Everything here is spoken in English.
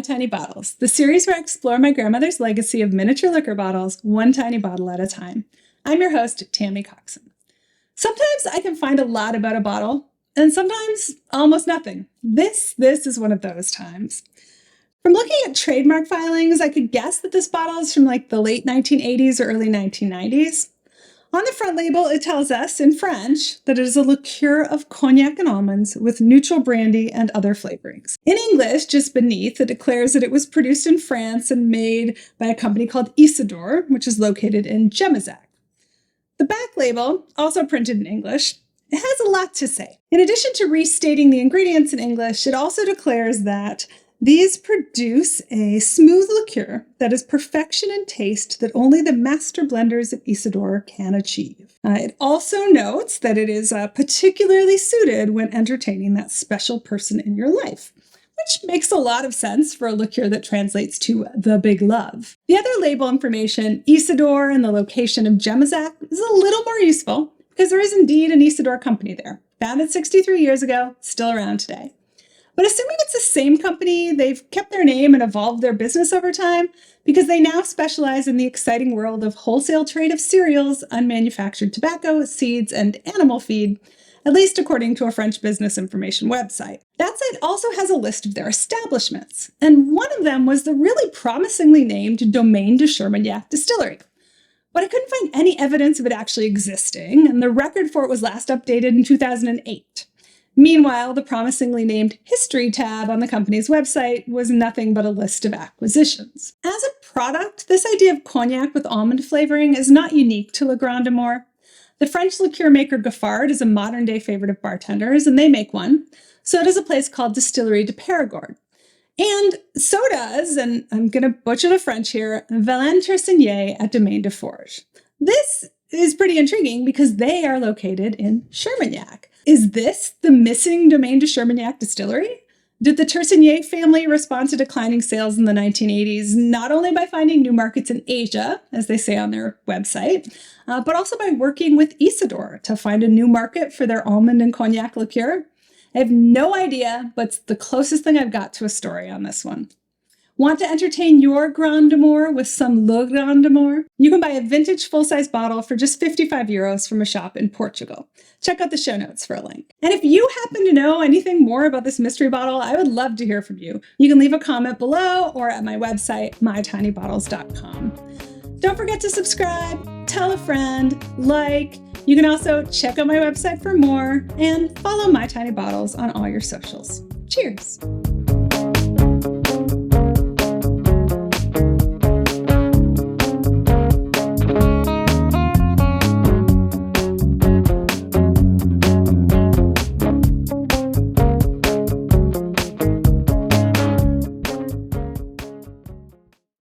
My Tiny Bottles, the series where I explore my grandmother's legacy of miniature liquor bottles, one tiny bottle at a time. I'm your host, Tammy Coxon. Sometimes I can find a lot about a bottle, and sometimes almost nothing. This is one of those times. From looking at trademark filings, I could guess that this bottle is from like the late 1980s or early 1990s. On the front label, it tells us in French that it is a liqueur of cognac and almonds with neutral brandy and other flavorings. In English, just beneath, it declares that it was produced in France and made by a company called Isidore, which is located in Gémazac. The back label, also printed in English, it has a lot to say. In addition to restating the ingredients in English, it also declares that these produce a smooth liqueur that is perfection in taste that only the master blenders of Isidore can achieve. It also notes that it is particularly suited when entertaining that special person in your life, which makes a lot of sense for a liqueur that translates to the big love. The other label information, Isidore and the location of Gémazac, is a little more useful because there is indeed an Isidore company there, founded 63 years ago, still around today. But assuming it's the same company, they've kept their name and evolved their business over time because they now specialize in the exciting world of wholesale trade of cereals, unmanufactured tobacco, seeds, and animal feed, at least according to a French business information website. That site also has a list of their establishments, and one of them was the really promisingly named Domaine de Chermagnac Distillery. But I couldn't find any evidence of it actually existing, and the record for it was last updated in 2008. Meanwhile, the promisingly named History tab on the company's website was nothing but a list of acquisitions. As a product, this idea of cognac with almond flavoring is not unique to Le Grand Amour. The French liqueur maker Gaffard is a modern-day favorite of bartenders, and they make one. So does a place called Distillerie de Périgord. And so does, and I'm going to butcher the French here, Valennes-Tersigny at Domaine de Forges. This is pretty intriguing because they are located in Chermagnac. Is this the missing Domaine de Chermagnac distillery? Did the Tersigny family respond to declining sales in the 1980s not only by finding new markets in Asia, as they say on their website, but also by working with Isidore to find a new market for their almond and cognac liqueur? I have no idea, but it's the closest thing I've got to a story on this one. Want to entertain your Grand Amour with some Le Grand Amour? You can buy a vintage full-size bottle for just €55 from a shop in Portugal. Check out the show notes for a link. And if you happen to know anything more about this mystery bottle, I would love to hear from you. You can leave a comment below or at my website, mytinybottles.com. Don't forget to subscribe, tell a friend, like. You can also check out my website for more and follow My Tiny Bottles on all your socials. Cheers!